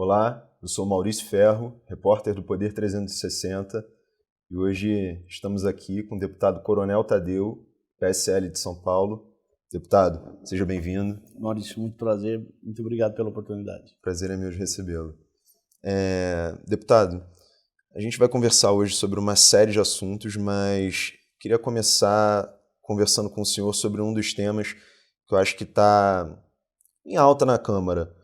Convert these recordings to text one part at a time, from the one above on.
Olá, eu sou Maurício Ferro, repórter do Poder 360, e hoje estamos aqui com o deputado Coronel Tadeu, PSL de São Paulo. Deputado, seja bem-vindo. Maurício, muito prazer, muito obrigado pela oportunidade. Prazer é meu de recebê-lo. Deputado, a gente vai conversar hoje sobre uma série de assuntos, mas queria começar conversando com o senhor sobre um dos temas que eu acho que está em alta na Câmara,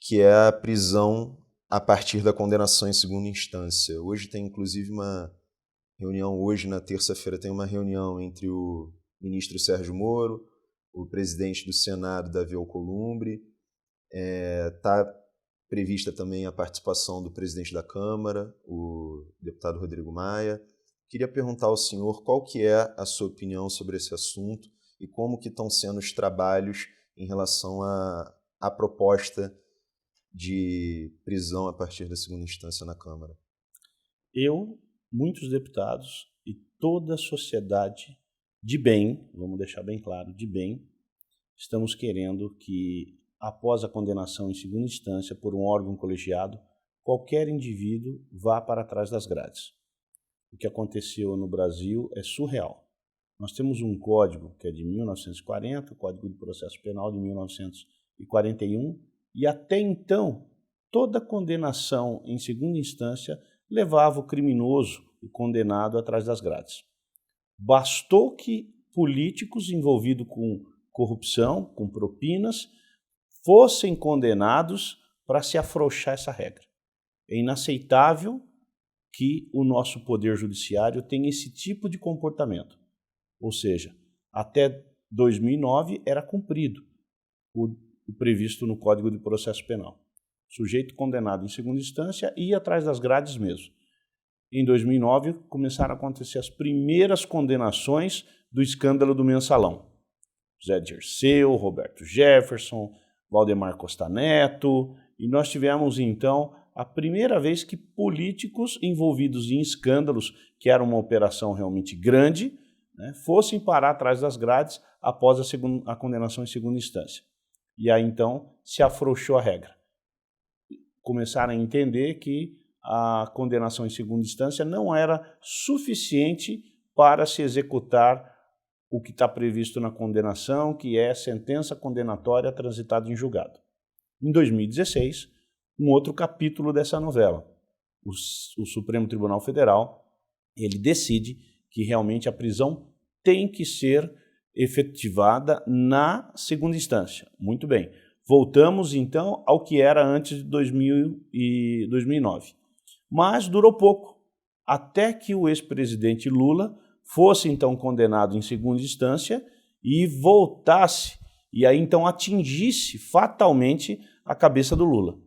que é a prisão a partir da condenação em segunda instância. Hoje tem inclusive uma reunião, hoje na terça-feira tem uma reunião entre o ministro Sérgio Moro, o presidente do Senado, Davi Alcolumbre, está prevista também a participação do presidente da Câmara, o deputado Rodrigo Maia. Queria perguntar ao senhor qual que é a sua opinião sobre esse assunto e como que estão sendo os trabalhos em relação à proposta de prisão a partir da segunda instância na Câmara. Eu, muitos deputados e toda a sociedade de bem, vamos deixar bem claro, de bem, estamos querendo que, após a condenação em segunda instância por um órgão colegiado, qualquer indivíduo vá para trás das grades. O que aconteceu no Brasil é surreal. Nós temos um código que é de 1940, o Código de Processo Penal de 1941, e até então toda condenação em segunda instância levava o criminoso, o condenado, atrás das grades. Bastou que políticos envolvidos com corrupção, com propinas, fossem condenados para se afrouxar essa regra. É inaceitável que o nosso Poder Judiciário tenha esse tipo de comportamento. Ou seja, até 2009 era cumprido o previsto no Código de Processo Penal. Sujeito condenado em segunda instância ia atrás das grades mesmo. Em 2009 começaram a acontecer as primeiras condenações do escândalo do Mensalão. Zé Dirceu, Roberto Jefferson, Valdemar Costa Neto, e nós tivemos então a primeira vez que políticos envolvidos em escândalos, que era uma operação realmente grande, fossem parar atrás das grades após a condenação em segunda instância. E aí então se afrouxou a regra. Começaram a entender que a condenação em segunda instância não era suficiente para se executar o que está previsto na condenação, que é sentença condenatória transitada em julgado. Em 2016, um outro capítulo dessa novela. O Supremo Tribunal Federal, ele decide que realmente a prisão tem que ser efetivada na segunda instância. Muito bem. Voltamos então ao que era antes de 2009. Mas durou pouco, até que o ex-presidente Lula fosse então condenado em segunda instância e voltasse, e aí então atingisse fatalmente a cabeça do Lula.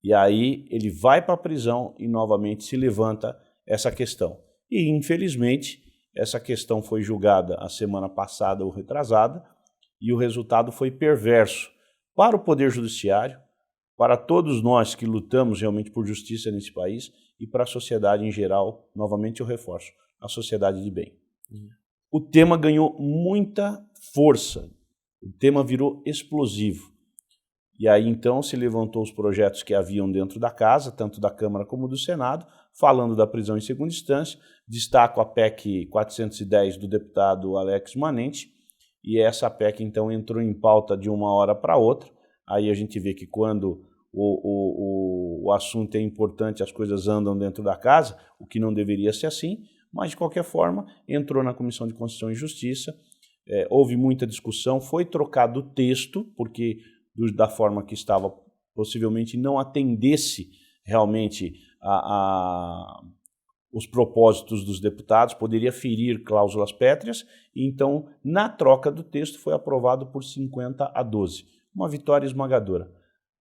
E aí ele vai para a prisão e novamente se levanta essa questão. E infelizmente essa questão foi julgada a semana passada ou retrasada e o resultado foi perverso para o Poder Judiciário, para todos nós que lutamos realmente por justiça nesse país e para a sociedade em geral. Novamente eu reforço, a sociedade de bem. O tema ganhou muita força, o tema virou explosivo. E aí então se levantou os projetos que haviam dentro da casa, tanto da Câmara como do Senado, falando da prisão em segunda instância. Destaco a PEC 410 do deputado Alex Manente, e essa PEC então entrou em pauta de uma hora para outra. Aí a gente vê que quando o assunto é importante, as coisas andam dentro da casa, o que não deveria ser assim, mas de qualquer forma entrou na Comissão de Constituição e Justiça, houve muita discussão, foi trocado o texto, porque da forma que estava possivelmente não atendesse realmente os propósitos dos deputados, poderia ferir cláusulas pétreas, e então na troca do texto foi aprovado por 50-12, uma vitória esmagadora.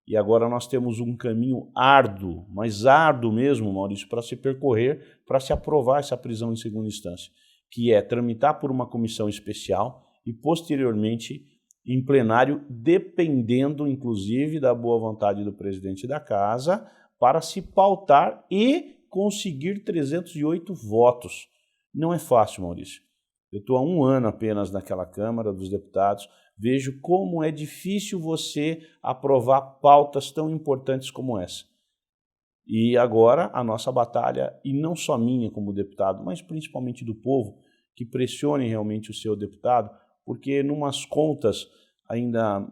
E agora nós temos um caminho árduo, mas árduo mesmo, Maurício, para se percorrer, para se aprovar essa prisão em segunda instância, que é tramitar por uma comissão especial e posteriormente em plenário, dependendo inclusive da boa vontade do presidente da casa, para se pautar e conseguir 308 votos. Não é fácil, Maurício. Eu estou há 1 ano apenas naquela Câmara dos Deputados, vejo como é difícil você aprovar pautas tão importantes como essa. E agora a nossa batalha, e não só minha como deputado, mas principalmente do povo, que pressione realmente o seu deputado, porque numas contas ainda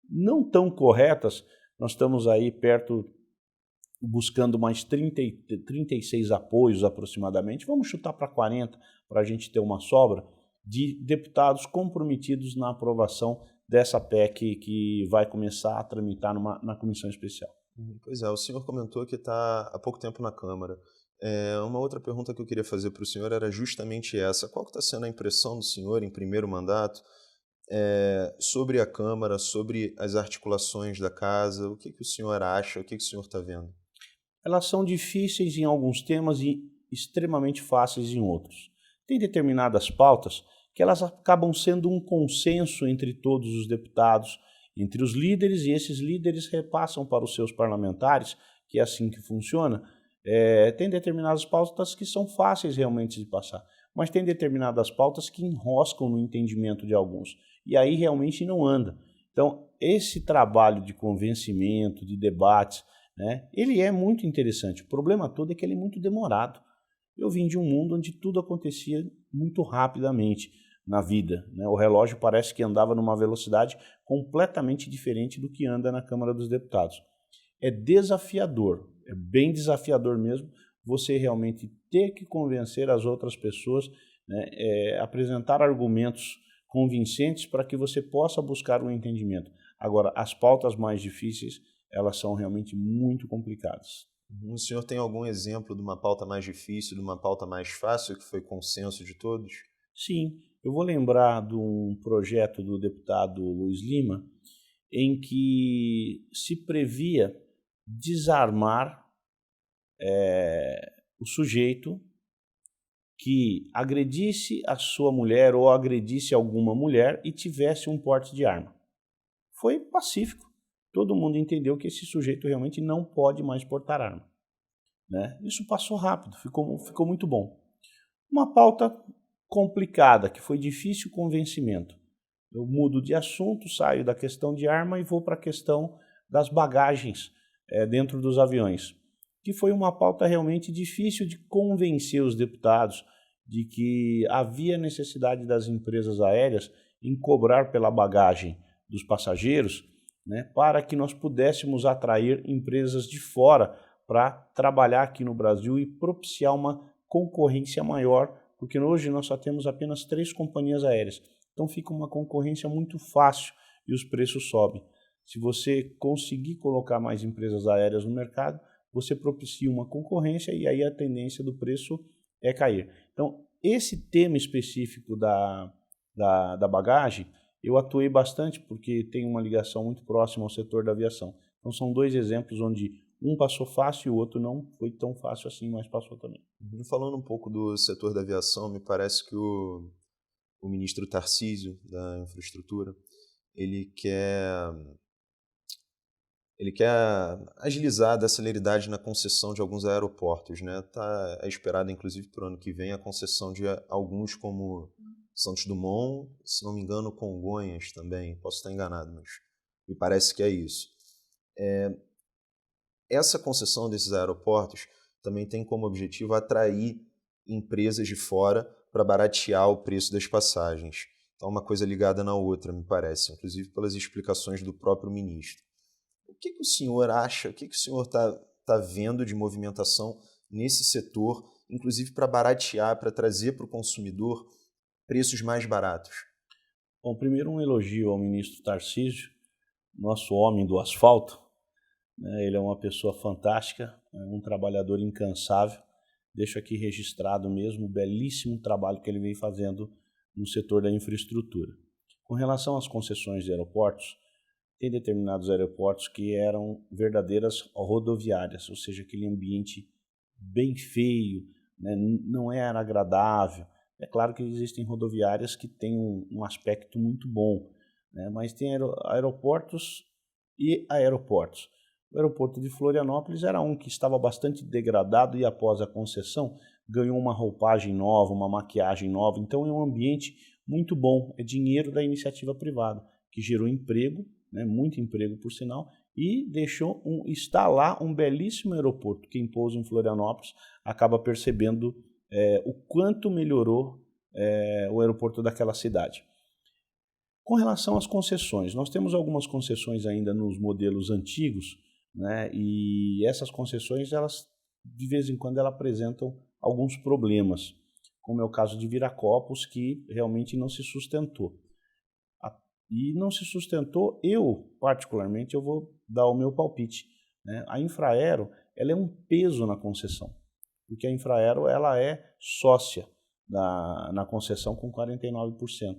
não tão corretas, nós estamos aí perto, buscando mais 36 apoios aproximadamente, vamos chutar para 40, para a gente ter uma sobra de deputados comprometidos na aprovação dessa PEC que vai começar a tramitar na comissão especial. Pois é, o senhor comentou que está há pouco tempo na Câmara. Uma outra pergunta que eu queria fazer para o senhor era justamente essa. Qual que está sendo a impressão do senhor em primeiro mandato sobre a Câmara, sobre as articulações da casa? O que o senhor acha? O que o senhor está vendo? Elas são difíceis em alguns temas e extremamente fáceis em outros. Tem determinadas pautas que elas acabam sendo um consenso entre todos os deputados, entre os líderes, e esses líderes repassam para os seus parlamentares, que é assim que funciona. Tem determinadas pautas que são fáceis realmente de passar, mas tem determinadas pautas que enroscam no entendimento de alguns, e aí realmente não anda. Então, esse trabalho de convencimento, de debates, ele é muito interessante. O problema todo é que ele é muito demorado. Eu vim de um mundo onde tudo acontecia muito rapidamente na vida. O relógio parece que andava numa velocidade completamente diferente do que anda na Câmara dos Deputados. É desafiador, é bem desafiador mesmo, você realmente ter que convencer as outras pessoas, apresentar argumentos convincentes para que você possa buscar um entendimento. Agora, as pautas mais difíceis, elas são realmente muito complicadas. O senhor tem algum exemplo de uma pauta mais difícil, de uma pauta mais fácil, que foi consenso de todos? Sim, eu vou lembrar de um projeto do deputado Luiz Lima, em que se previa desarmar o sujeito que agredisse a sua mulher ou agredisse alguma mulher e tivesse um porte de arma. Foi pacífico. Todo mundo entendeu que esse sujeito realmente não pode mais portar arma. Isso passou rápido, ficou muito bom. Uma pauta complicada, que foi difícil o convencimento. Eu mudo de assunto, saio da questão de arma e vou para a questão das bagagens dentro dos aviões, que foi uma pauta realmente difícil de convencer os deputados de que havia necessidade das empresas aéreas em cobrar pela bagagem dos passageiros, para que nós pudéssemos atrair empresas de fora para trabalhar aqui no Brasil e propiciar uma concorrência maior, porque hoje nós só temos apenas 3 companhias aéreas. Então fica uma concorrência muito fácil e os preços sobem. Se você conseguir colocar mais empresas aéreas no mercado, você propicia uma concorrência e aí a tendência do preço é cair. Então, esse tema específico da bagagem, eu atuei bastante porque tem uma ligação muito próxima ao setor da aviação. Então são 2 exemplos onde um passou fácil e o outro não foi tão fácil assim, mas passou também. Falando um pouco do setor da aviação, me parece que o ministro Tarcísio, da Infraestrutura, ele quer agilizar a celeridade na concessão de alguns aeroportos. É esperado, inclusive, para o ano que vem, a concessão de alguns como Santos Dumont, se não me engano, Congonhas também. Posso estar enganado, mas me parece que é isso. Essa concessão desses aeroportos também tem como objetivo atrair empresas de fora para baratear o preço das passagens. Então, uma coisa ligada na outra, me parece, inclusive pelas explicações do próprio ministro. O que o senhor acha, o que o senhor está vendo de movimentação nesse setor, inclusive para baratear, para trazer para o consumidor preços mais baratos? Bom, primeiro um elogio ao ministro Tarcísio, nosso homem do asfalto. Ele é uma pessoa fantástica, um trabalhador incansável. Deixo aqui registrado mesmo o belíssimo trabalho que ele vem fazendo no setor da infraestrutura. Com relação às concessões de aeroportos, tem determinados aeroportos que eram verdadeiras rodoviárias, ou seja, aquele ambiente bem feio, não era agradável. É claro que existem rodoviárias que têm um aspecto muito bom, mas tem aeroportos e aeroportos. O aeroporto de Florianópolis era um que estava bastante degradado e após a concessão ganhou uma roupagem nova, uma maquiagem nova. Então é um ambiente muito bom, é dinheiro da iniciativa privada, que gerou emprego, muito emprego por sinal, e está lá um belíssimo aeroporto. Quem pousa em Florianópolis acaba percebendo o quanto melhorou o aeroporto daquela cidade. Com relação às concessões, nós temos algumas concessões ainda nos modelos antigos, né? E essas concessões, elas de vez em quando, elas apresentam alguns problemas, como é o caso de Viracopos, que realmente não se sustentou. E não se sustentou, particularmente, eu vou dar o meu palpite, né? A Infraero, ela é um peso na concessão, porque a Infraero, ela é sócia na concessão com 49%.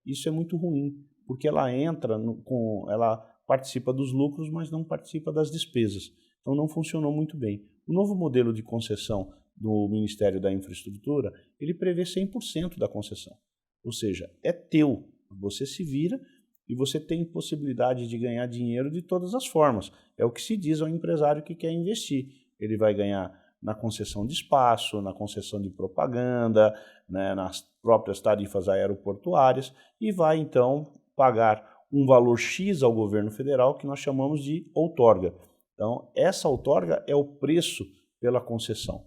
Isso é muito ruim, porque ela ela participa dos lucros, mas não participa das despesas. Então não funcionou muito bem. O novo modelo de concessão do Ministério da Infraestrutura, ele prevê 100% da concessão. Ou seja, é teu, você se vira e você tem possibilidade de ganhar dinheiro de todas as formas. É o que se diz ao empresário que quer investir. Ele vai ganhar na concessão de espaço, na concessão de propaganda, né, nas próprias tarifas aeroportuárias, e vai então pagar um valor X ao governo federal que nós chamamos de outorga. Então, essa outorga é o preço pela concessão.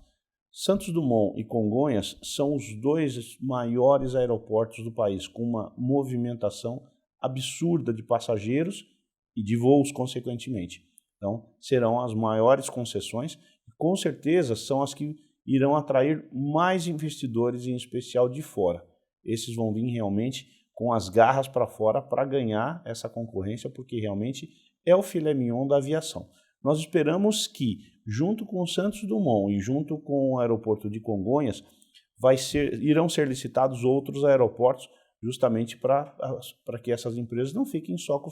Santos Dumont e Congonhas são os dois maiores aeroportos do país, com uma movimentação absurda de passageiros e de voos, consequentemente. Então, serão as maiores concessões e, com certeza, são as que irão atrair mais investidores, em especial de fora. Esses vão vir realmente com as garras para fora para ganhar essa concorrência, porque realmente é o filé mignon da aviação. Nós esperamos que, junto com o Santos Dumont e junto com o aeroporto de Congonhas, irão ser licitados outros aeroportos, justamente para que essas empresas não fiquem só com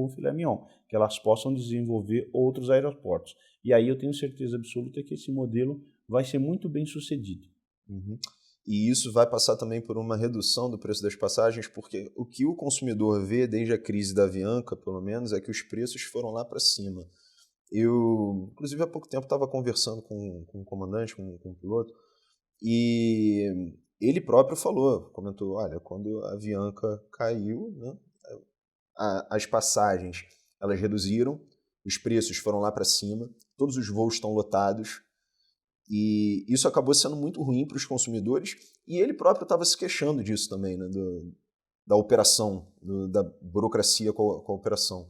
o filé mignon, que elas possam desenvolver outros aeroportos. E aí eu tenho certeza absoluta que esse modelo vai ser muito bem sucedido. Uhum. E isso vai passar também por uma redução do preço das passagens, porque o que o consumidor vê desde a crise da Avianca, pelo menos, é que os preços foram lá para cima. Eu, inclusive, há pouco tempo estava conversando com um comandante, com um piloto, e ele próprio comentou, olha, quando a Avianca caiu, né, as passagens elas reduziram, os preços foram lá para cima, todos os voos estão lotados, e isso acabou sendo muito ruim para os consumidores, e ele próprio estava se queixando disso também, né, da operação, da burocracia com a operação.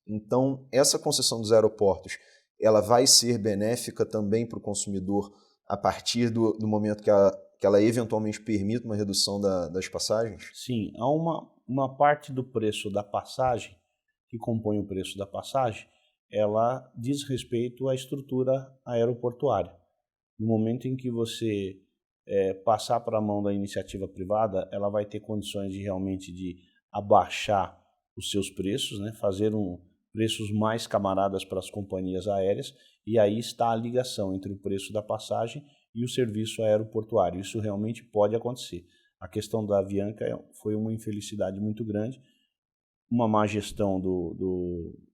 Então, essa concessão dos aeroportos, ela vai ser benéfica também para o consumidor a partir do momento que ela eventualmente permita uma redução das passagens? Sim, há uma parte do preço da passagem, que compõe o preço da passagem, ela diz respeito à estrutura aeroportuária. No momento em que você passar para a mão da iniciativa privada, ela vai ter condições de realmente de abaixar os seus preços, né? Fazer preços mais camaradas para as companhias aéreas, e aí está a ligação entre o preço da passagem e o serviço aeroportuário. Isso realmente pode acontecer. A questão da Avianca foi uma infelicidade muito grande, uma má gestão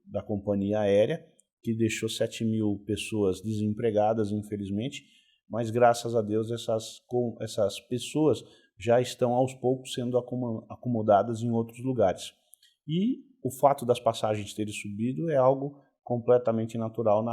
da companhia aérea, que deixou 7.000 pessoas desempregadas, infelizmente, mas graças a Deus essas pessoas já estão aos poucos sendo acomodadas em outros lugares. E o fato das passagens terem subido é algo completamente natural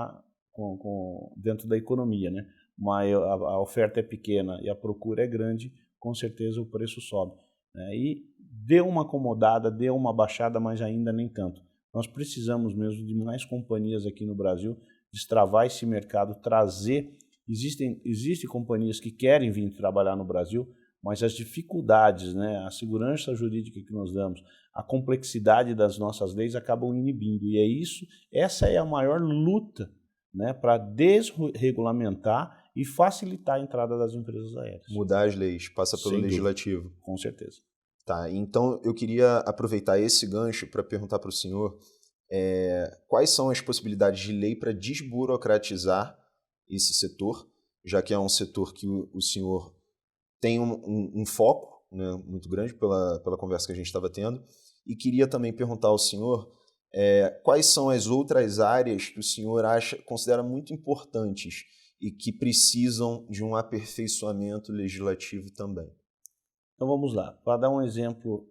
dentro da economia, né? Mas a oferta é pequena e a procura é grande, com certeza o preço sobe, né? E deu uma acomodada, deu uma baixada, mas ainda nem tanto. Nós precisamos mesmo de mais companhias aqui no Brasil, destravar esse mercado, trazer. Existem companhias que querem vir trabalhar no Brasil, mas as dificuldades, né, a segurança jurídica que nós damos, a complexidade das nossas leis acabam inibindo. E essa é a maior luta, né, para desregulamentar e facilitar a entrada das empresas aéreas. Mudar as leis, passa pelo Sem legislativo. dúvida, com certeza. Tá, então eu queria aproveitar esse gancho para perguntar para o senhor quais são as possibilidades de lei para desburocratizar esse setor, já que é um setor que o senhor tem um foco, né, muito grande pela conversa que a gente estava tendo, e queria também perguntar ao senhor quais são as outras áreas que o senhor considera muito importantes e que precisam de um aperfeiçoamento legislativo também. Então vamos lá, para dar um exemplo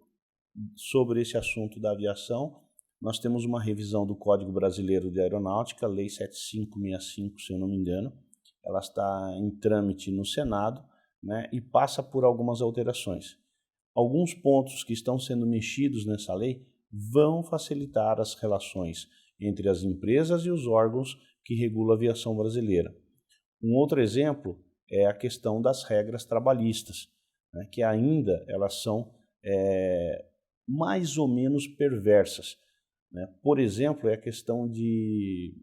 sobre esse assunto da aviação, nós temos uma revisão do Código Brasileiro de Aeronáutica, Lei 7565, se eu não me engano. Ela está em trâmite no Senado, né, e passa por algumas alterações. Alguns pontos que estão sendo mexidos nessa lei vão facilitar as relações entre as empresas e os órgãos que regulam a aviação brasileira. Um outro exemplo é a questão das regras trabalhistas, né, que ainda elas são mais ou menos perversas, né? Por exemplo, é a questão de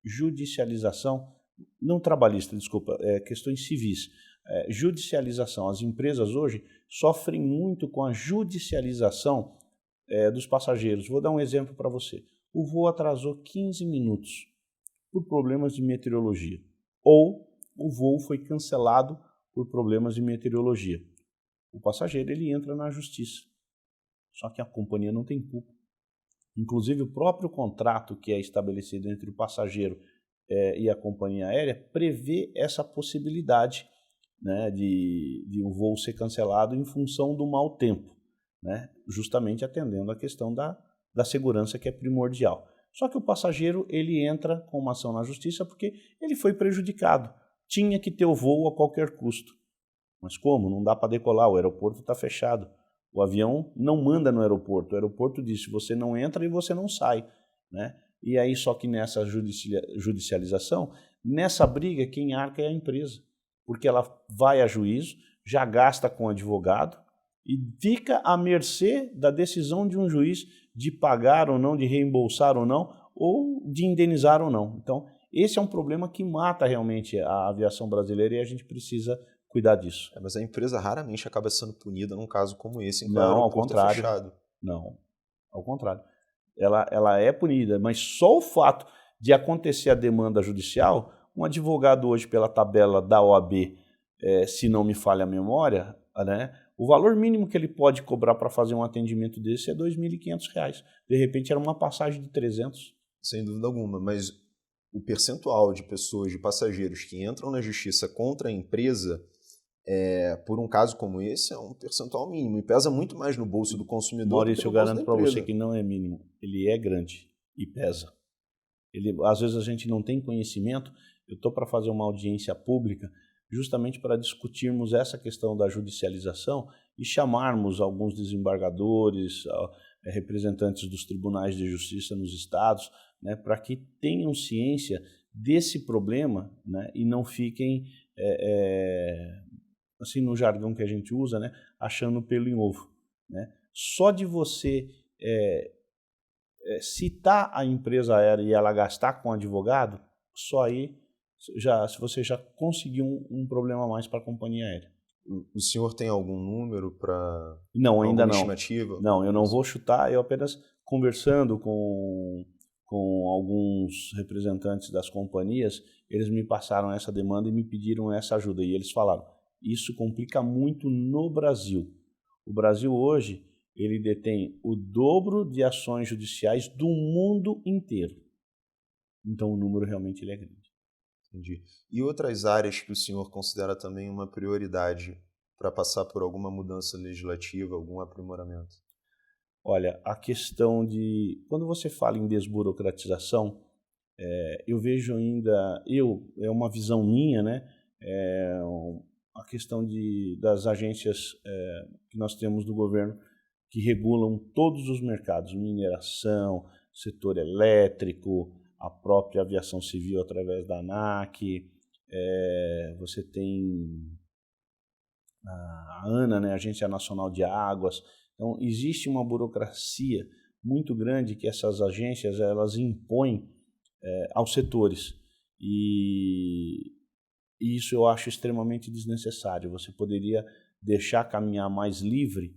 judicialização, não trabalhista, desculpa, questões civis. Judicialização. As empresas hoje sofrem muito com a judicialização dos passageiros. Vou dar um exemplo para você. O voo atrasou 15 minutos por problemas de meteorologia, ou o voo foi cancelado por problemas de meteorologia. O passageiro ele entra na justiça, só que a companhia não tem culpa. Inclusive, o próprio contrato que é estabelecido entre o passageiro e a companhia aérea prevê essa possibilidade, né, de o voo ser cancelado em função do mau tempo, né, justamente atendendo a questão da segurança, que é primordial. Só que o passageiro ele entra com uma ação na justiça porque ele foi prejudicado. Tinha que ter o voo a qualquer custo. Mas como? Não dá para decolar, o aeroporto está fechado. O avião não manda no aeroporto. O aeroporto diz: você não entra e você não sai, né? E aí, só que nessa judicialização, nessa briga, quem arca é a empresa. Porque ela vai a juízo, já gasta com advogado e fica à mercê da decisão de um juiz de pagar ou não, de reembolsar ou de indenizar ou não. Então, esse é um problema que mata realmente a aviação brasileira e a gente precisa cuidar disso. Mas a empresa raramente acaba sendo punida num caso como esse, em que não, o aeroporto é fechado. Não, ao contrário. Ela é punida, mas só o fato de acontecer a demanda judicial, um advogado hoje, pela tabela da OAB, se não me falha a memória, né, o valor mínimo que ele pode cobrar para fazer um atendimento desse é R$ 2.500. De repente era uma passagem de 300. Sem dúvida alguma, mas o percentual de pessoas, de passageiros que entram na justiça contra a empresa por um caso como esse é um percentual mínimo e pesa muito mais no bolso do consumidor. Maurício, eu garanto para você que não é mínimo, ele é grande e pesa. Às vezes a gente não tem conhecimento. Eu estou para fazer uma audiência pública justamente para discutirmos essa questão da judicialização e chamarmos alguns desembargadores, representantes dos tribunais de justiça nos estados, né, para que tenham ciência desse problema, né, e não fiquem assim, no jargão que a gente usa, né, achando pelo em ovo, né? Só de você citar a empresa aérea e ela gastar com advogado, só aí você já conseguiu um problema a mais para a companhia aérea. O senhor tem algum número para... Não, ainda não. Estimativa? Não, eu não vou chutar, eu apenas conversando com alguns representantes das companhias, eles me passaram essa demanda e me pediram essa ajuda, e eles falaram: isso complica muito no Brasil. O Brasil hoje, ele detém o dobro de ações judiciais do mundo inteiro. Então o número realmente ele é grande. Entendi. E outras áreas que o senhor considera também uma prioridade para passar por alguma mudança legislativa, algum aprimoramento? Olha, a questão de... Quando você fala em desburocratização, eu vejo ainda... É uma visão minha, né? A questão das agências que nós temos do governo que regulam todos os mercados, mineração, setor elétrico, a própria aviação civil através da ANAC, você tem a ANA, né, Agência Nacional de Águas. Então, existe uma burocracia muito grande que essas agências elas impõem aos setores. E isso eu acho extremamente desnecessário. Você poderia deixar caminhar mais livre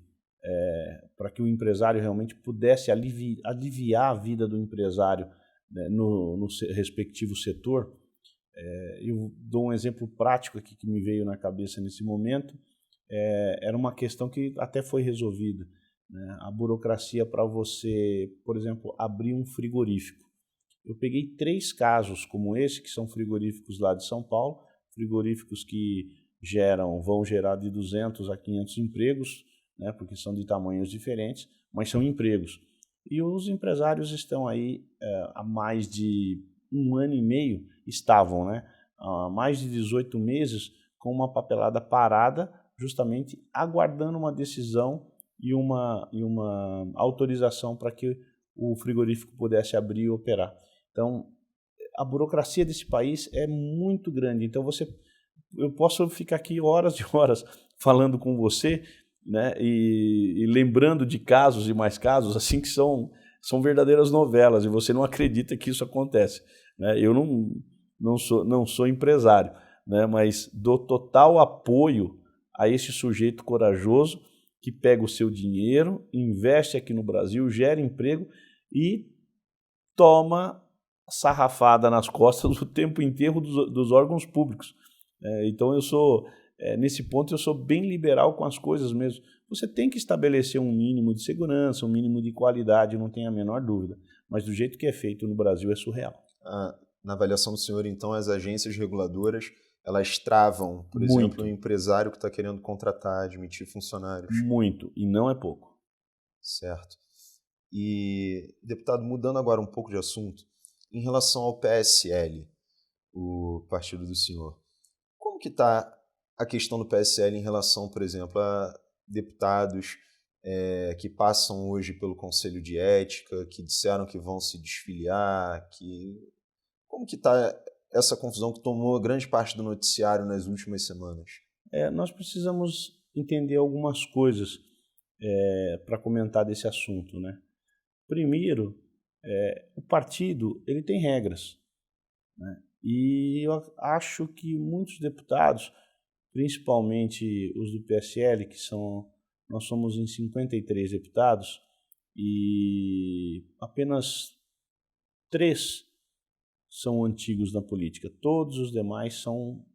para que o empresário realmente pudesse aliviar a vida do empresário, né, no respectivo setor. Eu dou um exemplo prático aqui que me veio na cabeça nesse momento. Era uma questão que até foi resolvida, né? A burocracia para você, por exemplo, abrir um frigorífico. Eu peguei 3 casos como esse, que são frigoríficos lá de São Paulo, frigoríficos que vão gerar de 200 a 500 empregos, né, porque são de tamanhos diferentes, mas são empregos. E os empresários estão aí há mais de 1 ano e meio, estavam, né? Há mais de 18 meses com uma papelada parada, justamente aguardando uma decisão e uma autorização para que o frigorífico pudesse abrir e operar. Então, a burocracia desse país é muito grande. Então, eu posso ficar aqui horas e horas falando com você, né, e lembrando de casos e mais casos assim que são verdadeiras novelas e você não acredita que isso acontece, né? Eu não sou empresário, né, mas dou total apoio a esse sujeito corajoso que pega o seu dinheiro, investe aqui no Brasil, gera emprego e toma sarrafada nas costas o tempo inteiro dos órgãos públicos. Então nesse ponto eu sou bem liberal com as coisas mesmo. Você tem que estabelecer um mínimo de segurança, um mínimo de qualidade, não tem a menor dúvida. Mas do jeito que é feito no Brasil é surreal. Na avaliação do senhor, então, as agências reguladoras, elas travam, por exemplo, um empresário que está querendo contratar, admitir funcionários. Muito, e não é pouco. Certo. E, deputado, mudando agora um pouco de assunto, em relação ao PSL, o partido do senhor, como que está a questão do PSL em relação, por exemplo, a deputados que passam hoje pelo Conselho de Ética, que disseram que vão se desfiliar, como que está essa confusão que tomou grande parte do noticiário nas últimas semanas? Nós precisamos entender algumas coisas para comentar desse assunto, né? Primeiro, o partido ele tem regras, né? E eu acho que muitos deputados, principalmente os do PSL, nós somos em 53 deputados e apenas 3 são antigos na política. Todos os demais são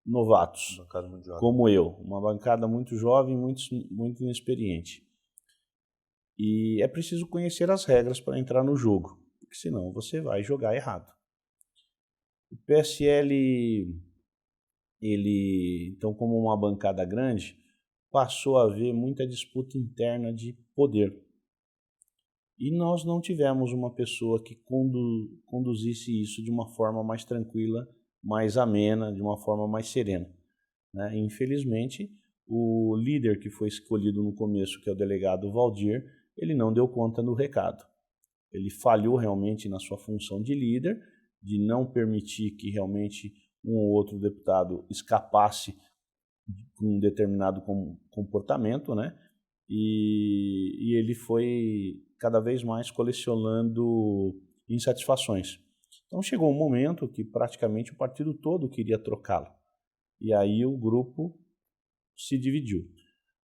novatos, como eu. Uma bancada muito jovem, muito inexperiente. E é preciso conhecer as regras para entrar no jogo, porque senão você vai jogar errado. O PSL, então, como uma bancada grande, passou a haver muita disputa interna de poder. E nós não tivemos uma pessoa que conduzisse isso de uma forma mais tranquila, mais amena, de uma forma mais serena, né? Infelizmente, o líder que foi escolhido no começo, que é o delegado Valdir, ele não deu conta do recado. Ele falhou realmente na sua função de líder, de não permitir que realmente um ou outro deputado escapasse com um determinado comportamento, né? E ele foi cada vez mais colecionando insatisfações. Então chegou um momento que praticamente o partido todo queria trocá-lo. E aí o grupo se dividiu.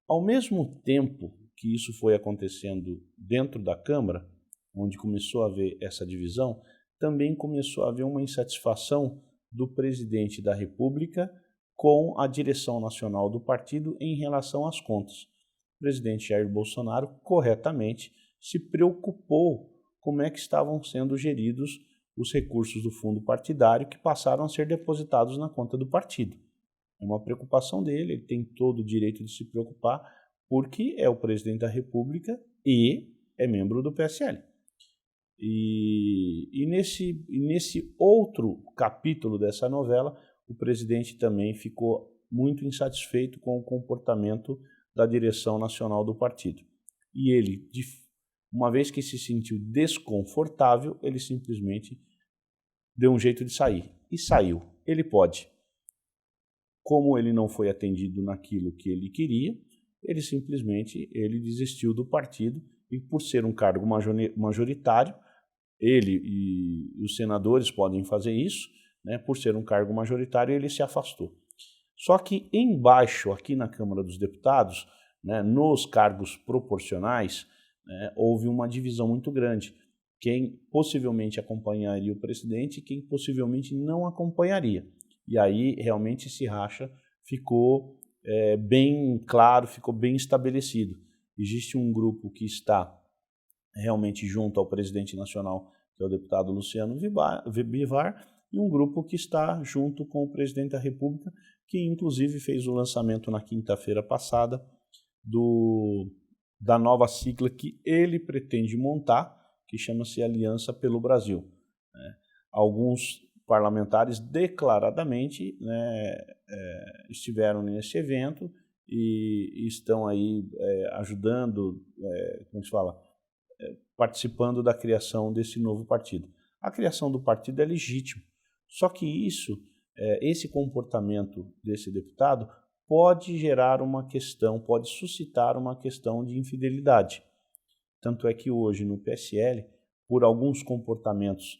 Ao mesmo tempo que isso foi acontecendo dentro da Câmara, onde começou a haver essa divisão, também começou a haver uma insatisfação do presidente da República com a direção nacional do partido em relação às contas. O presidente Jair Bolsonaro, corretamente, se preocupou como é que estavam sendo geridos os recursos do fundo partidário que passaram a ser depositados na conta do partido. É uma preocupação dele, ele tem todo o direito de se preocupar, porque é o presidente da República e é membro do PSL. E nesse outro capítulo dessa novela, o presidente também ficou muito insatisfeito com o comportamento da direção nacional do partido. E ele, uma vez que se sentiu desconfortável, ele simplesmente deu um jeito de sair. E saiu. Ele pode. Como ele não foi atendido naquilo que ele queria, ele simplesmente desistiu do partido e, por ser um cargo majoritário, ele e os senadores podem fazer isso, né? Por ser um cargo majoritário, ele se afastou. Só que embaixo, aqui na Câmara dos Deputados, né, nos cargos proporcionais, né, houve uma divisão muito grande. Quem possivelmente acompanharia o presidente e quem possivelmente não acompanharia. E aí realmente esse racha ficou bem claro, ficou bem estabelecido. Existe um grupo que está realmente junto ao presidente nacional, que é o deputado Luciano Bivar, e um grupo que está junto com o presidente da República, que inclusive fez o lançamento na quinta-feira passada do da nova sigla que ele pretende montar, que chama-se Aliança pelo Brasil. Alguns parlamentares declaradamente, né, estiveram nesse evento e estão aí ajudando, como se fala, participando da criação desse novo partido. A criação do partido é legítima, só que esse comportamento desse deputado pode gerar uma questão, pode suscitar uma questão de infidelidade. Tanto é que hoje no PSL, por alguns comportamentos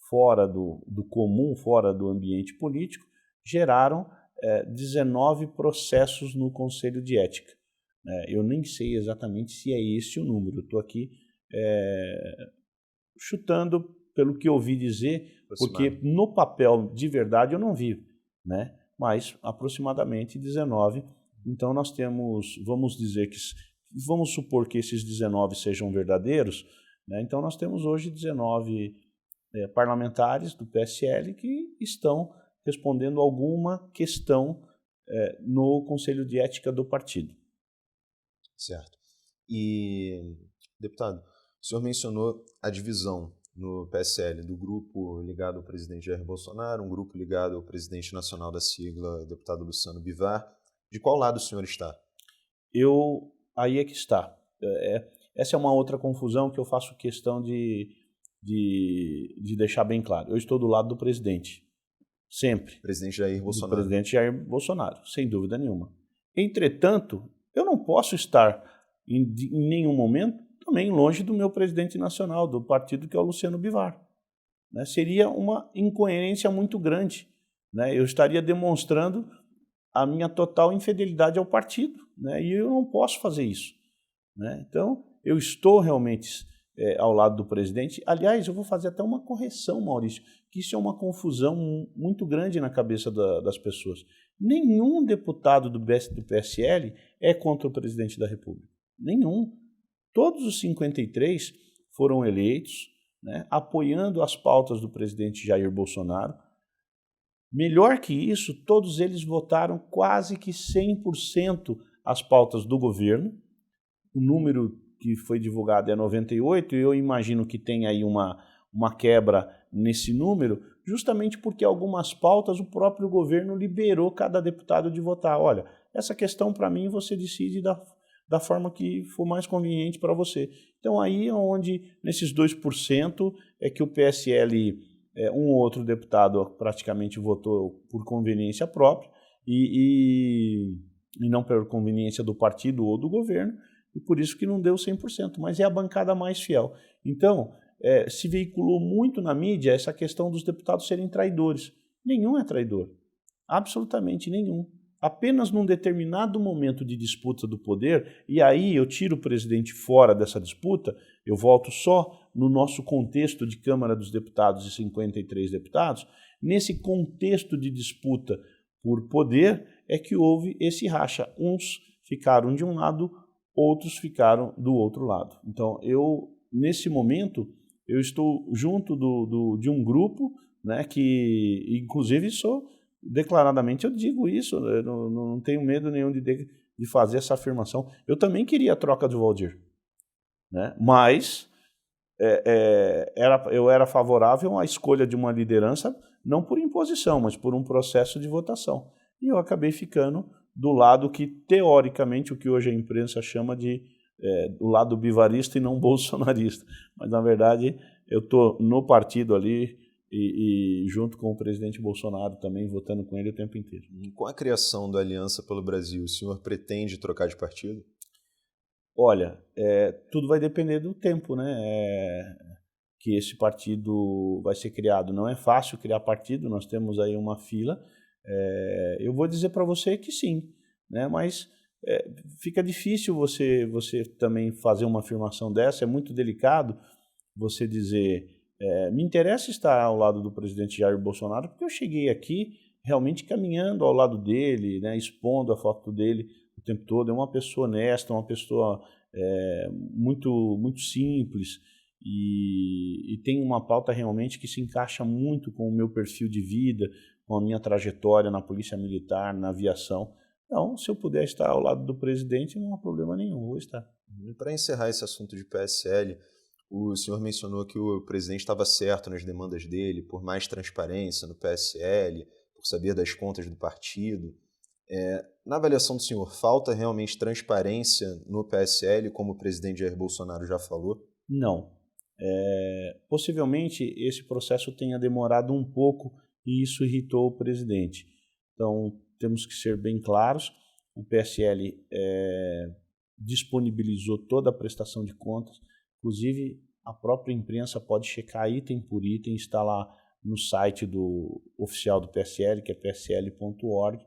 fora do comum, fora do ambiente político, geraram 19 processos no Conselho de Ética. Eu nem sei exatamente se é esse o número, estou aqui chutando pelo que ouvi dizer, porque no papel de verdade eu não vi, né? Mas aproximadamente 19. Então nós temos, vamos supor que esses 19 sejam verdadeiros, né? Então nós temos hoje 19 parlamentares do PSL que estão respondendo alguma questão no Conselho de Ética do partido. Certo. E, deputado, o senhor mencionou a divisão no PSL do grupo ligado ao presidente Jair Bolsonaro, um grupo ligado ao presidente nacional da sigla, deputado Luciano Bivar. De qual lado o senhor está? Aí é que está. Essa é uma outra confusão que eu faço questão de deixar bem claro. Eu estou do lado do presidente, sempre. Presidente Jair Bolsonaro. Do presidente Jair Bolsonaro, sem dúvida nenhuma. Entretanto, eu não posso estar em nenhum momento também longe do meu presidente nacional, do partido, que é o Luciano Bivar. Né? Seria uma incoerência muito grande. Né? Eu estaria demonstrando a minha total infidelidade ao partido, né? E eu não posso fazer isso. Né? Então, eu estou realmente ao lado do presidente. Aliás, eu vou fazer até uma correção, Maurício, que isso é uma confusão muito grande na cabeça das pessoas. Nenhum deputado do PSL é contra o presidente da República. Nenhum. Todos os 53 foram eleitos, né, apoiando as pautas do presidente Jair Bolsonaro. Melhor que isso, todos eles votaram quase que 100% as pautas do governo. O número que foi divulgado é 98, e eu imagino que tem aí uma quebra nesse número, justamente porque algumas pautas o próprio governo liberou cada deputado de votar. Olha, essa questão para mim você decide da forma que for mais conveniente para você. Então aí é onde, nesses 2%, é que o PSL, um ou outro deputado praticamente votou por conveniência própria e não por conveniência do partido ou do governo, e por isso que não deu 100%, mas é a bancada mais fiel. Então, se veiculou muito na mídia essa questão dos deputados serem traidores. Nenhum é traidor, absolutamente nenhum. Apenas num determinado momento de disputa do poder, e aí eu tiro o presidente fora dessa disputa, eu volto só no nosso contexto de Câmara dos Deputados e 53 deputados, nesse contexto de disputa por poder é que houve esse racha. Uns ficaram de um lado, outros ficaram do outro lado. Então, nesse momento, eu estou junto de um grupo, né, que, inclusive, declaradamente eu digo isso, eu não tenho medo nenhum de fazer essa afirmação. Eu também queria a troca do Waldir, né? Mas eu era favorável à escolha de uma liderança, não por imposição, mas por um processo de votação. E eu acabei ficando do lado que, teoricamente, o que hoje a imprensa chama de do lado bivarista e não bolsonarista. Mas, na verdade, eu estou no partido ali, e junto com o presidente Bolsonaro também, votando com ele o tempo inteiro. Com a criação da Aliança pelo Brasil, o senhor pretende trocar de partido? Olha, tudo vai depender do tempo, né? Que esse partido vai ser criado. Não é fácil criar partido, nós temos aí uma fila. Eu vou dizer para você que sim, né? Mas fica difícil você também fazer uma afirmação dessa, é muito delicado você dizer... me interessa estar ao lado do presidente Jair Bolsonaro, porque eu cheguei aqui realmente caminhando ao lado dele, né, expondo a foto dele o tempo todo. É uma pessoa honesta, uma pessoa muito, muito simples e tem uma pauta realmente que se encaixa muito com o meu perfil de vida, com a minha trajetória na Polícia Militar, na aviação. Não, se eu puder estar ao lado do presidente, não há problema nenhum, vou estar. E para encerrar esse assunto de PSL, o senhor mencionou que o presidente estava certo nas demandas dele por mais transparência no PSL, por saber das contas do partido. Na avaliação do senhor, falta realmente transparência no PSL, como o presidente Jair Bolsonaro já falou? Não. Possivelmente esse processo tenha demorado um pouco e isso irritou o presidente. Então, temos que ser bem claros, o PSL disponibilizou toda a prestação de contas, inclusive a própria imprensa pode checar item por item, está lá no site oficial do PSL, que é psl.org,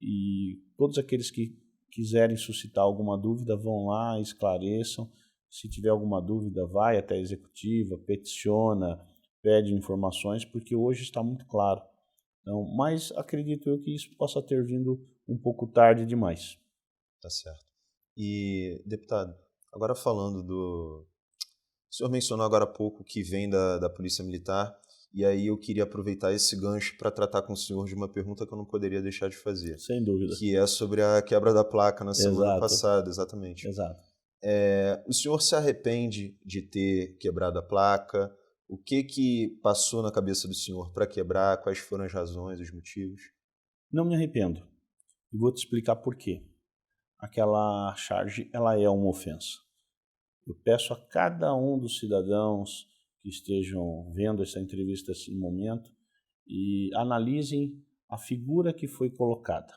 e todos aqueles que quiserem suscitar alguma dúvida vão lá, esclareçam. Se tiver alguma dúvida, vai até a executiva, peticiona, pede informações, porque hoje está muito claro. Então, mas acredito eu que isso possa ter vindo um pouco tarde demais. Tá certo. E, deputado, agora falando O senhor mencionou agora há pouco que vem da Polícia Militar, e aí eu queria aproveitar esse gancho para tratar com o senhor de uma pergunta que eu não poderia deixar de fazer. Sem dúvida. Que é sobre a quebra da placa na semana Exato. passada, exatamente. Exato. O senhor se arrepende de ter quebrado a placa? O que passou na cabeça do senhor para quebrar? Quais foram as razões, os motivos? Não me arrependo. E vou te explicar por quê. Aquela charge, ela é uma ofensa. Eu peço a cada um dos cidadãos que estejam vendo essa entrevista nesse momento e analisem a figura que foi colocada.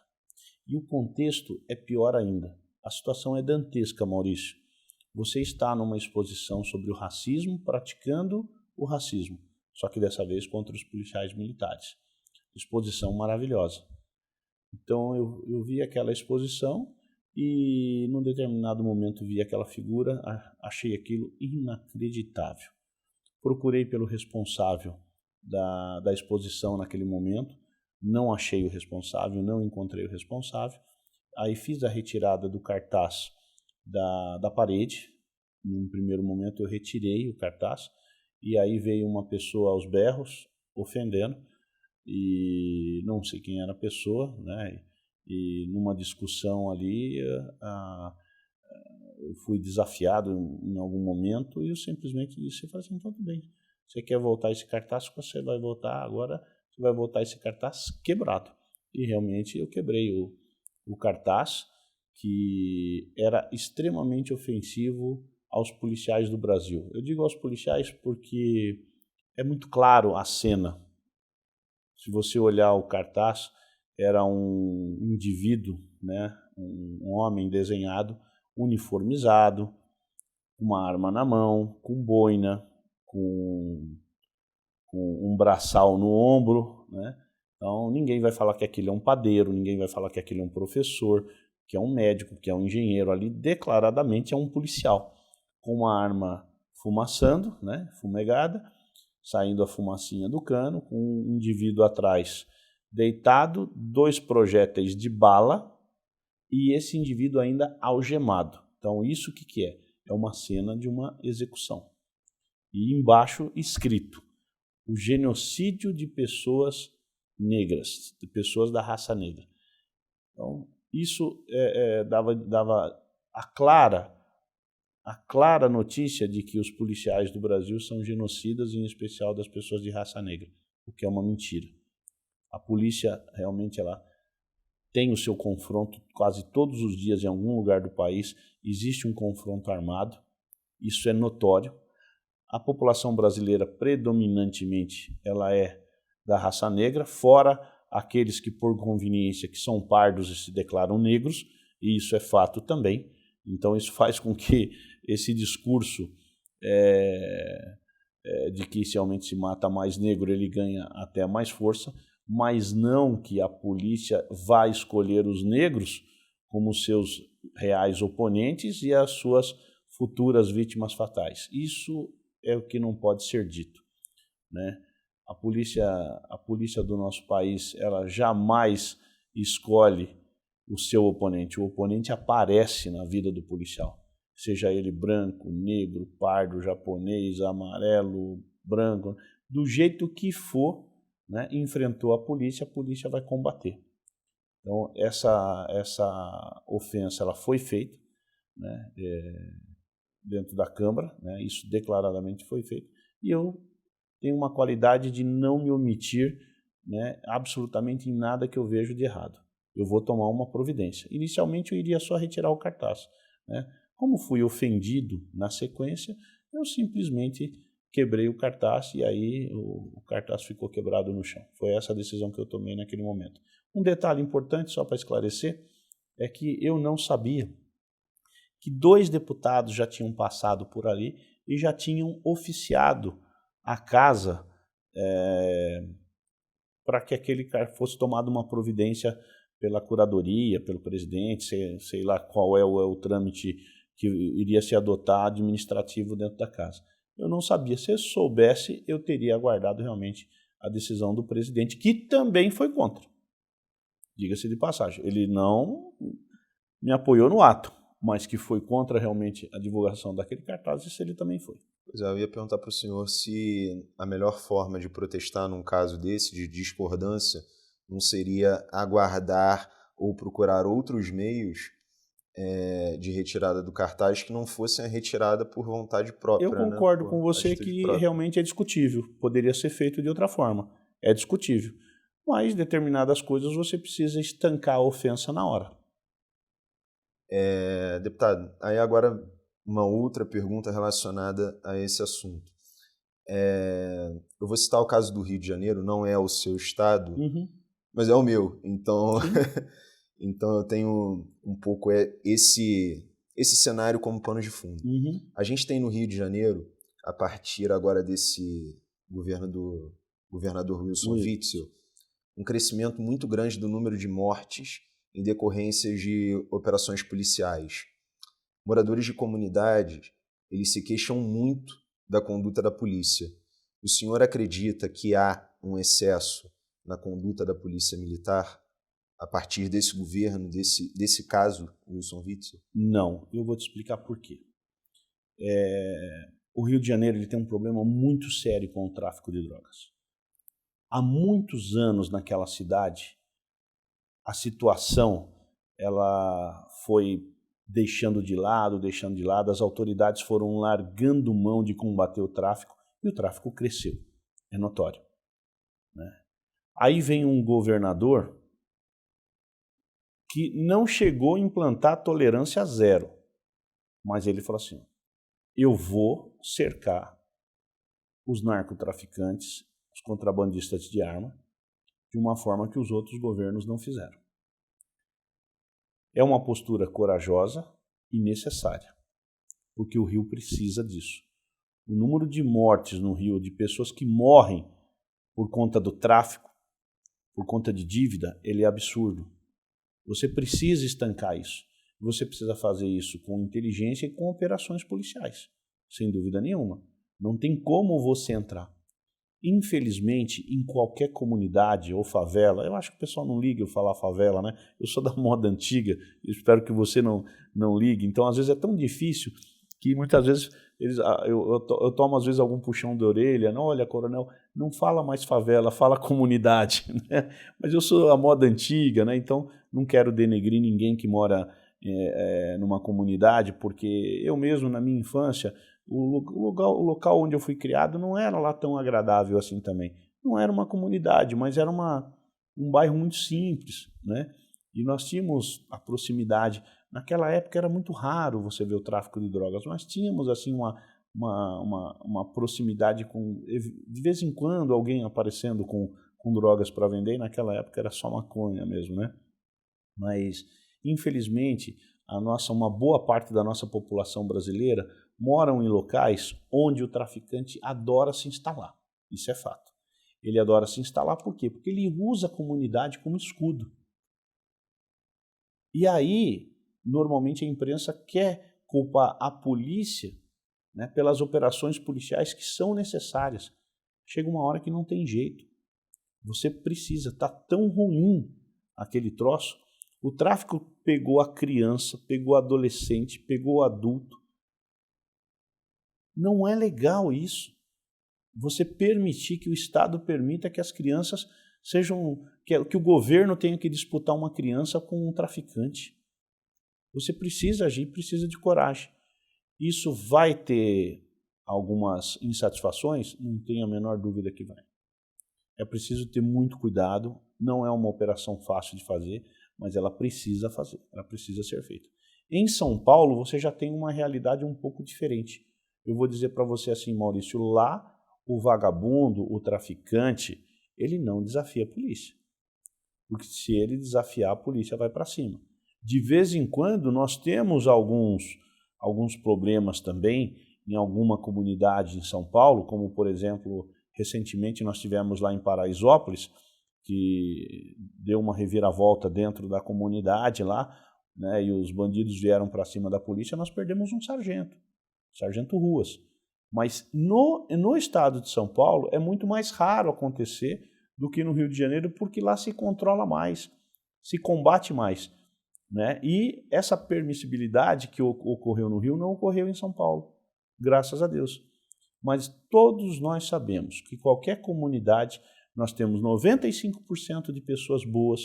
E o contexto é pior ainda. A situação é dantesca, Maurício. Você está numa exposição sobre o racismo, praticando o racismo, só que dessa vez contra os policiais militares. Exposição maravilhosa. Então eu vi aquela exposição e num determinado momento vi aquela figura, achei aquilo inacreditável. Procurei pelo responsável da exposição naquele momento, não achei o responsável, não encontrei o responsável. Aí fiz a retirada do cartaz da parede. Num primeiro momento eu retirei o cartaz e aí veio uma pessoa aos berros, ofendendo, e não sei quem era a pessoa, né? E numa discussão ali eu fui desafiado em algum momento e eu simplesmente disse, eu falei assim, então tudo bem, você quer voltar esse cartaz, você vai voltar agora, você vai voltar esse cartaz quebrado. E realmente eu quebrei o cartaz, que era extremamente ofensivo aos policiais do Brasil. Eu digo aos policiais porque é muito claro a cena. Se você olhar o cartaz, era um indivíduo, né, um homem desenhado, uniformizado, com uma arma na mão, com boina, com um braçal no ombro, né? Então ninguém vai falar que aquilo é um padeiro, ninguém vai falar que aquilo é um professor, que é um médico, que é um engenheiro. Ali declaradamente é um policial, com uma arma fumaçando, né, fumegada, saindo a fumacinha do cano, com um indivíduo atrás deitado, 2 projéteis de bala e esse indivíduo ainda algemado. Então isso o que é? É uma cena de uma execução. E embaixo escrito, o genocídio de pessoas negras, de pessoas da raça negra. Então isso dava a clara notícia de que os policiais do Brasil são genocidas, em especial das pessoas de raça negra, o que é uma mentira. A polícia realmente ela tem o seu confronto quase todos os dias em algum lugar do país, existe um confronto armado, isso é notório. A população brasileira predominantemente ela é da raça negra, fora aqueles que por conveniência que são pardos e se declaram negros, e isso é fato também. Então isso faz com que esse discurso de que se realmente se mata mais negro, ele ganha até mais força, mas não que a polícia vá escolher os negros como seus reais oponentes e as suas futuras vítimas fatais. Isso é o que não pode ser dito, né? A polícia do nosso país, ela jamais escolhe o seu oponente. O oponente aparece na vida do policial, seja ele branco, negro, pardo, japonês, amarelo, branco, do jeito que for, né, enfrentou a polícia vai combater. Então, essa ofensa ela foi feita, né, dentro da Câmara, né, isso declaradamente foi feito, e eu tenho uma qualidade de não me omitir, né, absolutamente em nada que eu vejo de errado. Eu vou tomar uma providência. Inicialmente eu iria só retirar o cartaz, né? Como fui ofendido na sequência, eu simplesmente quebrei o cartaz e aí o cartaz ficou quebrado no chão. Foi essa a decisão que eu tomei naquele momento. Um detalhe importante, só para esclarecer, é que eu não sabia que 2 deputados já tinham passado por ali e já tinham oficiado a casa para que aquele cara fosse tomado uma providência pela curadoria, pelo presidente, sei lá qual é o trâmite que iria se adotar administrativo dentro da casa. Eu não sabia. Se eu soubesse, eu teria aguardado realmente a decisão do presidente, que também foi contra. Diga-se de passagem. Ele não me apoiou no ato, mas que foi contra realmente a divulgação daquele cartaz, isso ele também foi. Pois é, eu ia perguntar para o senhor se a melhor forma de protestar num caso desse, de discordância, não seria aguardar ou procurar outros meios de retirada do cartaz que não fossem a retirada por vontade própria. Eu concordo, né? com você que própria. Realmente é discutível, poderia ser feito de outra forma, é discutível. Mas determinadas coisas você precisa estancar a ofensa na hora. Deputado, aí agora uma outra pergunta relacionada a esse assunto. Eu vou citar o caso do Rio de Janeiro, não é o seu estado, mas é o meu. Então, então eu tenho um pouco esse cenário como pano de fundo. A gente tem no Rio de Janeiro, a partir agora desse governo do governador Wilson Witzel, um crescimento muito grande do número de mortes em decorrência de operações policiais. Moradores de comunidades, eles se queixam muito da conduta da polícia. O senhor acredita que há um excesso na conduta da polícia militar a partir desse governo, desse caso, Wilson Witzel? Não, eu vou te explicar por quê. O Rio de Janeiro ele tem um problema muito sério com o tráfico de drogas. Há muitos anos naquela cidade, a situação ela foi deixando de lado, as autoridades foram largando mão de combater o tráfico e o tráfico cresceu, é notório. Né? Aí vem um governador que não chegou a implantar tolerância zero, mas ele falou assim, eu vou cercar os narcotraficantes, os contrabandistas de arma, de uma forma que os outros governos não fizeram. É uma postura corajosa e necessária, porque o Rio precisa disso. O número de mortes no Rio, de pessoas que morrem por conta do tráfico, por conta de dívida, ele é absurdo. Você precisa estancar isso. Você precisa fazer isso com inteligência e com operações policiais, sem dúvida nenhuma. Não tem como você entrar. Infelizmente, em qualquer comunidade ou favela, eu acho que o pessoal não liga eu falar favela, né? Eu sou da moda antiga, espero que você não ligue. Então, às vezes é tão difícil que muitas vezes eu tomo às vezes algum puxão de orelha, não, olha, coronel, não fala mais favela, fala comunidade, né? Mas eu sou a moda antiga, né? Então não quero denegrir ninguém que mora numa comunidade, porque eu mesmo na minha infância o local onde eu fui criado não era lá tão agradável assim também. Não era uma comunidade, mas era um bairro muito simples, né? E nós tínhamos a proximidade. Naquela época era muito raro você ver o tráfico de drogas, mas tínhamos assim uma proximidade com, de vez em quando, alguém aparecendo com drogas para vender, e naquela época era só maconha mesmo, né? Mas, infelizmente, uma boa parte da nossa população brasileira moram em locais onde o traficante adora se instalar. Isso é fato. Ele adora se instalar por quê? Porque ele usa a comunidade como escudo. E aí, normalmente a imprensa quer culpar a polícia, né, pelas operações policiais que são necessárias. Chega uma hora que não tem jeito. Você precisa, tá tão ruim aquele troço. O tráfico pegou a criança, pegou o adolescente, pegou o adulto. Não é legal isso. Você permitir que o Estado permita que as crianças que o governo tenha que disputar uma criança com um traficante. Você precisa agir, precisa de coragem. Isso vai ter algumas insatisfações? Não tenho a menor dúvida que vai. É preciso ter muito cuidado, não é uma operação fácil de fazer, mas ela precisa fazer, ela precisa ser feita. Em São Paulo, você já tem uma realidade um pouco diferente. Eu vou dizer para você assim, Maurício, lá o vagabundo, o traficante, ele não desafia a polícia. Porque se ele desafiar, a polícia vai para cima. De vez em quando, nós temos alguns problemas também em alguma comunidade em São Paulo, como, por exemplo, recentemente nós tivemos lá em Paraisópolis, que deu uma reviravolta dentro da comunidade lá, né, e os bandidos vieram para cima da polícia, nós perdemos um sargento Ruas. Mas no estado de São Paulo é muito mais raro acontecer do que no Rio de Janeiro, porque lá se controla mais, se combate mais, né? E essa permissibilidade que ocorreu no Rio não ocorreu em São Paulo, graças a Deus. Mas todos nós sabemos que qualquer comunidade nós temos 95% de pessoas boas,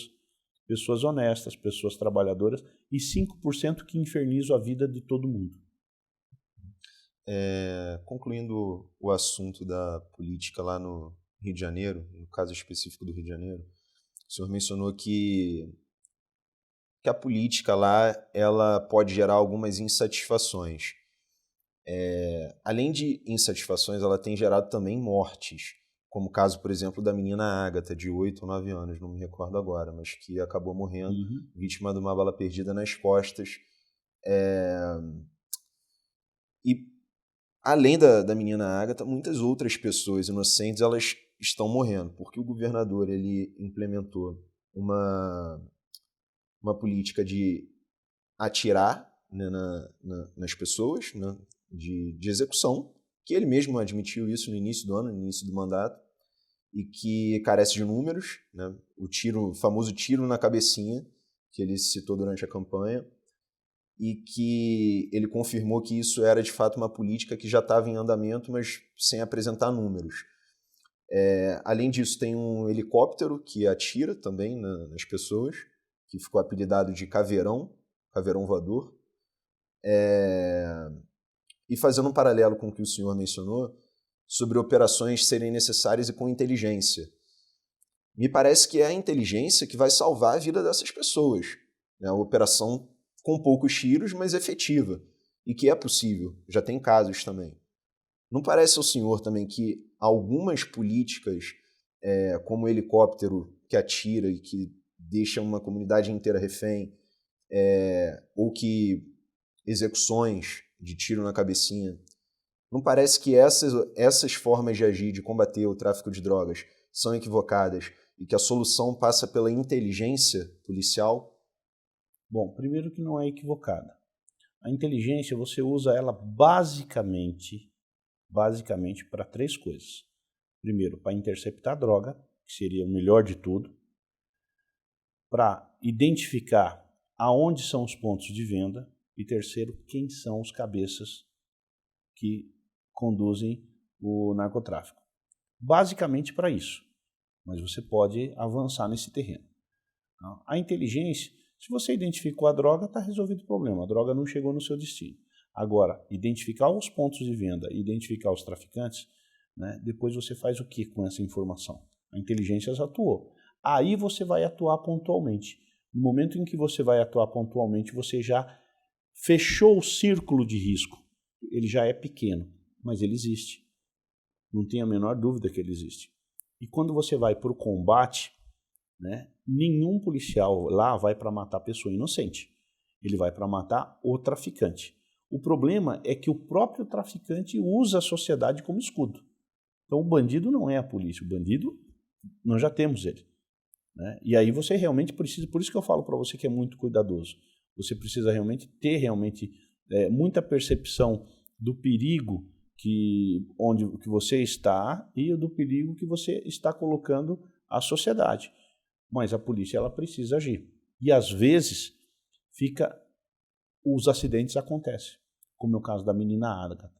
pessoas honestas, pessoas trabalhadoras e 5% que infernizam a vida de todo mundo. Concluindo o assunto da política lá no Rio de Janeiro, no caso específico do Rio de Janeiro, o senhor mencionou que a política lá ela pode gerar algumas insatisfações. Além de insatisfações, ela tem gerado também mortes, como o caso, por exemplo, da menina Ágata, de 8 ou 9 anos, não me recordo agora, mas que acabou morrendo, vítima de uma bala perdida nas costas. E além da menina Ágata, muitas outras pessoas inocentes elas estão morrendo, porque o governador ele implementou uma política de atirar, né, nas pessoas, né, de execução, que ele mesmo admitiu isso no início do ano, no início do mandato, e que carece de números, né, o famoso tiro na cabecinha, que ele citou durante a campanha, e que ele confirmou que isso era de fato uma política que já estava em andamento, mas sem apresentar números. Além disso, tem um helicóptero que atira também nas pessoas, que ficou apelidado de Caveirão Voador. E fazendo um paralelo com o que o senhor mencionou, sobre operações serem necessárias e com inteligência. Me parece que é a inteligência que vai salvar a vida dessas pessoas. É uma operação com poucos tiros, mas efetiva. E que é possível, já tem casos também. Não parece ao senhor também que algumas políticas, como o helicóptero que atira e que deixa uma comunidade inteira refém, ou que execuções de tiro na cabecinha, não parece que essas formas de agir, de combater o tráfico de drogas, são equivocadas e que a solução passa pela inteligência policial? Bom, primeiro que não é equivocada. A inteligência, você usa ela basicamente para 3 coisas. Primeiro, para interceptar a droga, que seria o melhor de tudo. Para identificar aonde são os pontos de venda. E terceiro, quem são os cabeças que conduzem o narcotráfico. Basicamente para isso. Mas você pode avançar nesse terreno. A inteligência, se você identificou a droga, está resolvido o problema. A droga não chegou no seu destino. Agora, identificar os pontos de venda e identificar os traficantes, né, depois você faz o que com essa informação? A inteligência já atuou. Aí você vai atuar pontualmente. No momento em que você vai atuar pontualmente, você já fechou o círculo de risco. Ele já é pequeno, mas ele existe. Não tem a menor dúvida que ele existe. E quando você vai para o combate, né, nenhum policial lá vai para matar pessoa inocente. Ele vai para matar o traficante. O problema é que o próprio traficante usa a sociedade como escudo. Então o bandido não é a polícia. O bandido, nós já temos ele. Né? E aí você realmente precisa, por isso que eu falo para você que é muito cuidadoso. Você precisa realmente ter muita percepção do perigo que você está e do perigo que você está colocando à sociedade. Mas a polícia ela precisa agir. E às vezes os acidentes acontecem, como é o caso da menina Ágata.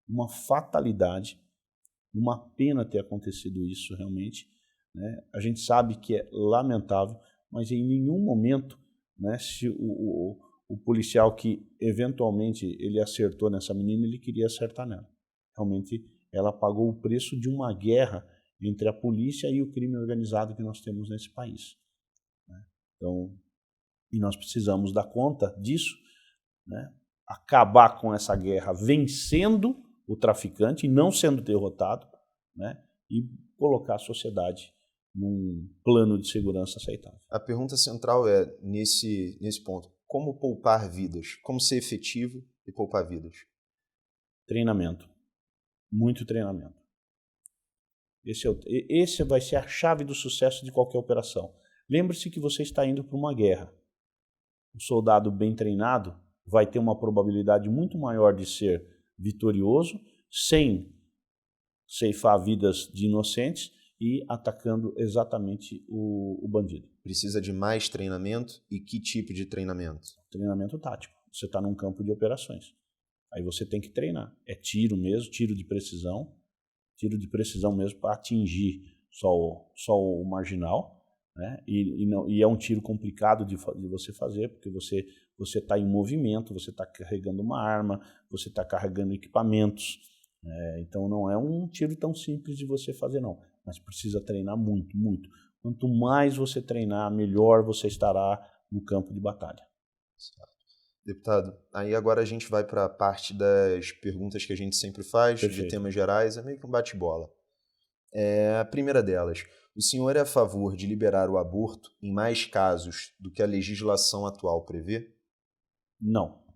Uma fatalidade, uma pena ter acontecido isso realmente, né? A gente sabe que é lamentável, mas em nenhum momento, né, se o policial que eventualmente ele acertou nessa menina, ele queria acertar nela. Realmente ela pagou o preço de uma guerra entre a polícia e o crime organizado que nós temos nesse país, né? Então, e nós precisamos dar conta disso, né? Acabar com essa guerra vencendo o traficante e não sendo derrotado, né? E colocar a sociedade num plano de segurança aceitável. A pergunta central é, nesse ponto, como poupar vidas? Como ser efetivo e poupar vidas? Treinamento. Muito treinamento. Esse vai ser a chave do sucesso de qualquer operação. Lembre-se que você está indo para uma guerra. O soldado bem treinado vai ter uma probabilidade muito maior de ser vitorioso, sem ceifar vidas de inocentes e atacando exatamente o bandido. Precisa de mais treinamento? E que tipo de treinamento? Treinamento tático. Você está num campo de operações. Aí você tem que treinar. É tiro mesmo, tiro de precisão mesmo para atingir só o marginal, né? E é um tiro complicado de você fazer, porque você está em movimento, você está carregando uma arma, você está carregando equipamentos. Então não é um tiro tão simples de você fazer, não. Mas precisa treinar muito, muito. Quanto mais você treinar, melhor você estará no campo de batalha. Certo. Deputado, aí agora a gente vai para a parte das perguntas que a gente sempre faz, Perfeito. De temas gerais, é meio que um bate-bola. A primeira delas, o senhor é a favor de liberar o aborto em mais casos do que a legislação atual prevê? Não.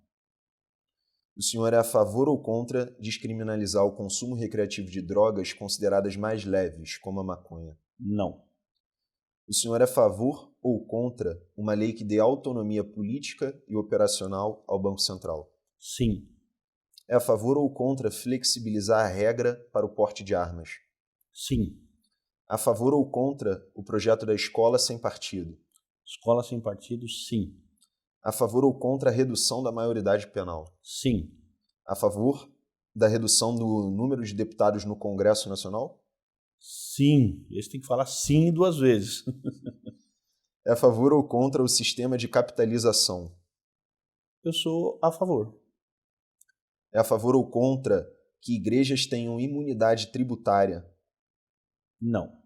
O senhor é a favor ou contra descriminalizar o consumo recreativo de drogas consideradas mais leves, como a maconha? Não. O senhor é a favor ou contra uma lei que dê autonomia política e operacional ao Banco Central? Sim. É a favor ou contra flexibilizar a regra para o porte de armas? Sim. A favor ou contra o projeto da escola sem partido? Escola sem partido, sim. A favor ou contra a redução da maioridade penal? Sim. A favor da redução do número de deputados no Congresso Nacional? Sim. Esse tem que falar sim 2 vezes. É a favor ou contra o sistema de capitalização? Eu sou a favor. É a favor ou contra que igrejas tenham imunidade tributária? Não.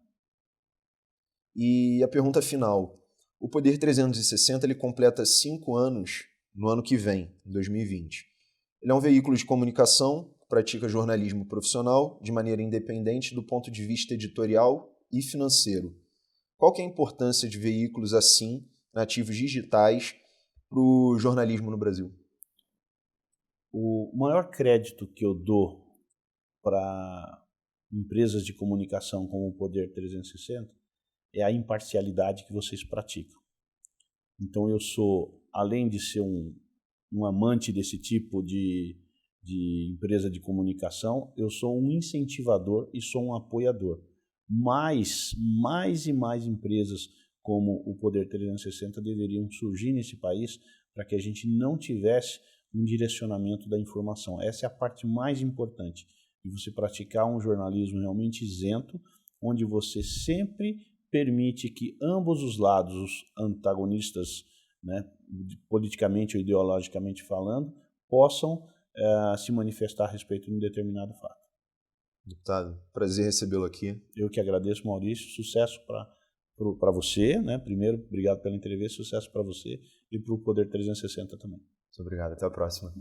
E a pergunta final. O Poder 360 ele completa 5 anos no ano que vem, em 2020. Ele é um veículo de comunicação que pratica jornalismo profissional de maneira independente do ponto de vista editorial e financeiro. Qual que é a importância de veículos assim, nativos digitais, para o jornalismo no Brasil? O maior crédito que eu dou para empresas de comunicação como o Poder 360 é a imparcialidade que vocês praticam. Então eu sou, além de ser um amante desse tipo de empresa de comunicação, eu sou um incentivador e sou um apoiador. Mais e mais empresas como o Poder 360 deveriam surgir nesse país para que a gente não tivesse um direcionamento da informação. Essa é a parte mais importante, de você praticar um jornalismo realmente isento, onde você sempre permite que ambos os lados, os antagonistas, né, politicamente ou ideologicamente falando, possam se manifestar a respeito de um determinado fato. Deputado, prazer recebê-lo aqui. Eu que agradeço, Maurício. Sucesso para você, né? Primeiro, obrigado pela entrevista, sucesso para você e para o Poder 360 também. Muito obrigado, até a próxima.